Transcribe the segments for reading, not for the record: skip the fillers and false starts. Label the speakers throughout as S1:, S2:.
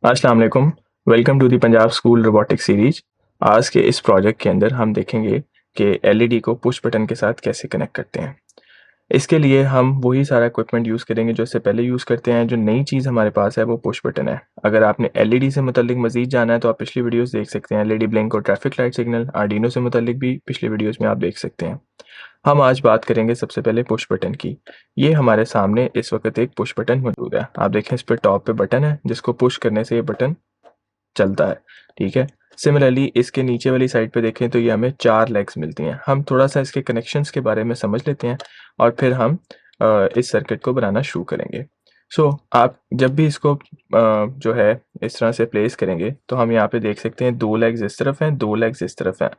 S1: अस्सलाम वालेकुम। Welcome to the Punjab school robotics series. आज के इस प्रोजेक्ट के अंदर हम देखेंगे कि एलईडी को पुश बटन के साथ कैसे कनेक्ट करते हैं। इसके लिए हम वही सारा इक्विपमेंट यूज़ करेंगे जो इससे पहले यूज़ करते हैं। जो नई चीज़ हमारे पास है वो पुश बटन है। अगर आपने एलईडी से मुतल्लिक मज़ीद जाना है तो आप पिछली वीडियोस देख सकते हैं। एलईडी ब्लिंक और ट्रैफिक लाइट सिग्नल आर्डिनो से मुतल्लिक भी पिछली वीडियोस में आप देख सकते हैं। हम आज बात करेंगे सबसे पहले पुश बटन की। ये हमारे सामने इस वक्त एक पुश बटन मौजूद है। आप देखें इस पे टॉप पे बटन है जिसको पुश करने से ये बटन चलता है, ठीक है। सिमिलरली इसके नीचे वाली साइड पे देखें तो ये हमें 4 लेग्स मिलती हैं। हम थोड़ा-सा इसके कनेक्शंस के बारे में समझ लेते हैं और फिर हम इस सर्किट को बनाना शुरू करेंगे। आप जब भी इसको जो है इस तरह से प्लेस करेंगे तो हम यहाँ पे देख सकते हैं 2 लेग्स इस तरफ हैं, 2 लेग्स इस तरफ हैं।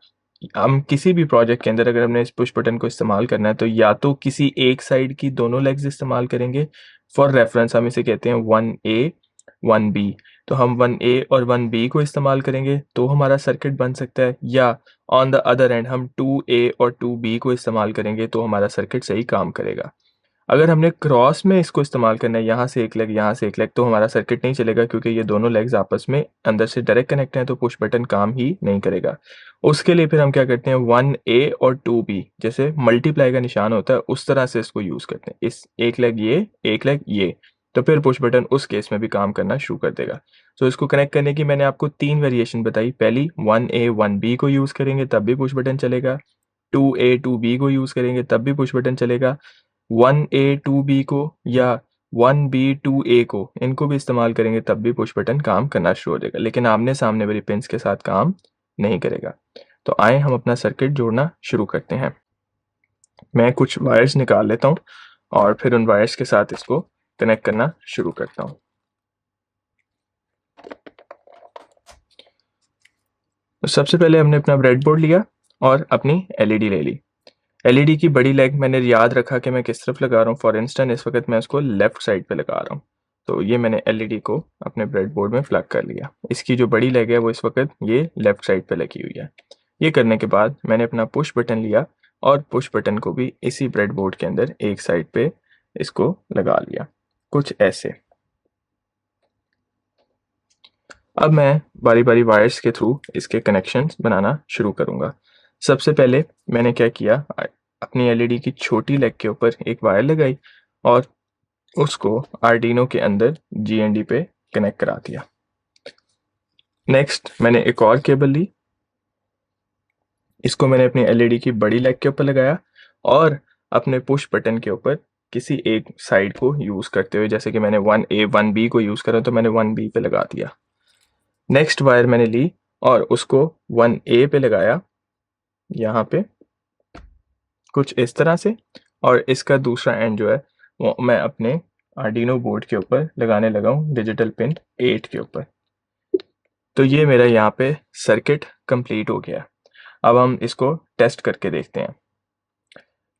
S1: हम किसी भी प्रोजेक्ट के अंदर अगर हमने इस पुश बटन को इस्तेमाल करना है तो या तो किसी एक साइड की दोनों लेग्स इस्तेमाल करेंगे। फॉर रेफरेंस हम इसे कहते हैं 1A 1B। तो हम 1A और 1B को इस्तेमाल करेंगे तो हमारा सर्किट बन सकता है, या ऑन द अदर एंड हम 2A और 2B को इस्तेमाल करेंगे तो हमारा सर्किट सही काम करेगा। अगर हमने क्रॉस में इसको इस्तेमाल करना है, यहाँ से एक लेग यहाँ से एक लेग, तो हमारा सर्किट नहीं चलेगा क्योंकि ये दोनों लेग्स आपस में अंदर से डायरेक्ट कनेक्ट हैं तो पुश बटन काम ही नहीं करेगा। उसके लिए फिर हम क्या करते हैं 1A और 2B जैसे मल्टीप्लाई का निशान होता है उस तरह से इसको यूज़ करते हैं। इस एक लेग ये, एक लेग ये, तो फिर पुश बटन उस केस में भी काम करना शुरू कर देगा। इसको कनेक्ट करने की मैंने आपको 3 वेरिएशन बताई। पहली 1A 1B को यूज़ करेंगे तब भी पुश बटन चलेगा। 2A 2B को यूज़ करेंगे तब भी पुश बटन चलेगा। 1A 2B को या 1B 2A को, इनको भी इस्तेमाल करेंगे तब भी पुश बटन काम करना शुरू हो जाएगा, लेकिन आमने-सामने वाली पिन्स के साथ काम नहीं करेगा। तो आइए हम अपना सर्किट जोड़ना शुरू करते हैं। मैं कुछ वायर्स निकाल लेता हूँ और फिर उन वायर्स के साथ इसको कनेक्ट करना शुरू करता हूँ। तो सबसे पहले हमने अपना ब्रेडबोर्ड लिया और अपनी एलईडी ले ली। एलईडी की बड़ी लेग मैंने याद रखा कि मैं किस तरफ लगा रहा हूँ। फॉर इंस्टेंस इस वक्त मैं इसको लेफ्ट साइड पे लगा रहा हूँ। तो ये मैंने एलईडी को अपने ब्रेडबोर्ड में प्लग कर लिया। इसकी जो बड़ी लेग है वो इस वक्त ये लेफ्ट साइड पे लगी हुई है। ये करने के बाद मैंने अपना पुश बटन लिया और पुश बटन को भी इसी ब्रेडबोर्ड के अंदर एक साइड पे इसको लगा लिया, कुछ ऐसे। अब मैं बारी बारी वायर्स के थ्रू इसके कनेक्शंस बनाना शुरू करूंगा। सबसे पहले मैंने क्या किया, अपनी एलईडी की छोटी लेग के ऊपर एक वायर लगाई और उसको आर्डिनो के अंदर जीएनडी पे कनेक्ट करा दिया। नेक्स्ट मैंने एक और केबल ली, इसको मैंने अपनी एलईडी की बड़ी लेग के ऊपर लगाया और अपने पुश बटन के ऊपर किसी एक साइड को यूज करते हुए, जैसे कि मैंने 1A 1B को यूज करा तो मैंने 1B पे लगा दिया। नेक्स्ट वायर मैंने ली और उसको 1A पे लगाया यहाँ पे कुछ इस तरह से, और इसका दूसरा एंड जो है वो मैं अपने आर्डिनो बोर्ड के ऊपर लगाने लगा हूँ डिजिटल पिन 8 के ऊपर। तो ये मेरा यहाँ पे सर्किट कंप्लीट हो गया। अब हम इसको टेस्ट करके देखते हैं।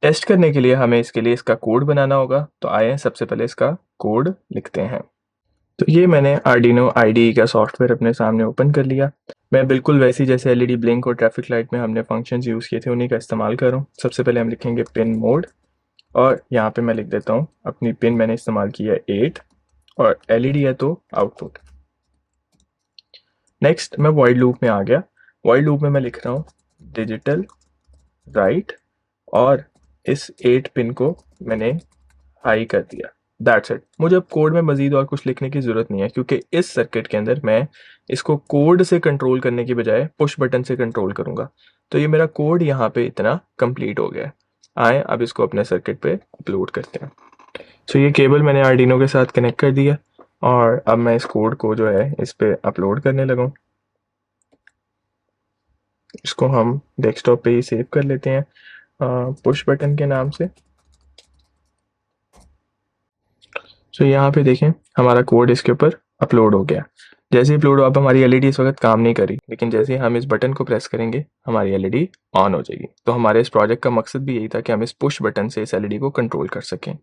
S1: टेस्ट करने के लिए हमें इसके लिए इसका कोड बनाना होगा। तो आइए सबसे पहले इसका कोड लिखते हैं। तो ये मैंने आर्डिनो IDE का सॉफ्टवेयर अपने सामने ओपन कर लिया। मैं बिल्कुल वैसी जैसे एलईडी ब्लिंक और ट्रैफिक लाइट में हमने फंक्शंस यूज़ किए थे उन्हीं का इस्तेमाल कर रहा हूँ। सबसे पहले हम लिखेंगे पिन मोड और यहाँ पे मैं लिख देता हूँ अपनी पिन मैंने इस्तेमाल की है 8 और एलईडी है तो आउटपुट। नेक्स्ट मैं वाइड लूप में आ गया। वाइड लूप में मैं लिख रहा हूँ डिजिटल राइट और इस 8 पिन को मैंने हाई कर दिया। That's it. मुझे अब कोड में मजीद और कुछ लिखने की ज़रूरत नहीं है क्योंकि इस सर्किट के अंदर मैं इसको कोड से कंट्रोल करने की बजाय पुश बटन से कंट्रोल करूंगा। तो ये मेरा कोड यहाँ पे इतना कंप्लीट हो गया है। आए अब इसको अपने सर्किट पे अपलोड करते हैं। ये केबल मैंने आर्डिनो के साथ कनेक्ट कर दिया और अब मैं इस कोड को जो है इस पे अपलोड करने लगा हूँ। इसको हम डेस्कटॉप पे ही सेव कर लेते हैं पुश बटन के नाम से। यहाँ पे देखें हमारा कोड इसके ऊपर अपलोड हो गया। जैसे ही अपलोड हो, अब हमारी एलईडी इस वक्त काम नहीं करी, लेकिन जैसे ही हम इस बटन को प्रेस करेंगे हमारी एलईडी ऑन हो जाएगी। तो हमारे इस प्रोजेक्ट का मकसद भी यही था कि हम इस पुश बटन से इस एलईडी को कंट्रोल कर सकें।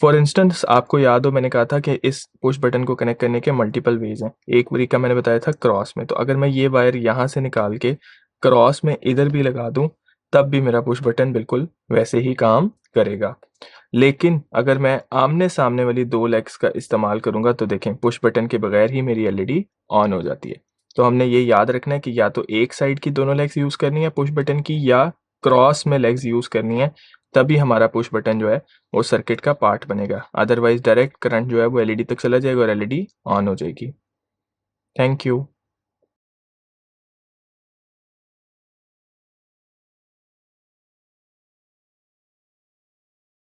S1: फॉर इंस्टेंस आपको याद हो मैंने कहा था कि इस पुश बटन को कनेक्ट करने के मल्टीपल वेज हैं। एक तरीका मैंने बताया था क्रॉस में। तो अगर मैं ये वायर यहाँ से निकाल के क्रॉस में इधर भी लगा दूं तब भी मेरा पुश बटन बिल्कुल वैसे ही काम करेगा। लेकिन अगर मैं आमने-सामने वाली 2 लेग्स का इस्तेमाल करूँगा तो देखें पुश बटन के बगैर ही मेरी एलईडी ऑन हो जाती है। तो हमने ये याद रखना है कि या तो एक साइड की दोनों लेग्स यूज़ करनी है पुश बटन की या क्रॉस में लेग्स यूज़ करनी है, तभी हमारा पुश बटन जो है वो सर्किट का पार्ट बनेगा। अदरवाइज़ डायरेक्ट करंट जो है वो एलईडी तक चला जाएगा और एलईडी ऑन हो जाएगी। Thank you.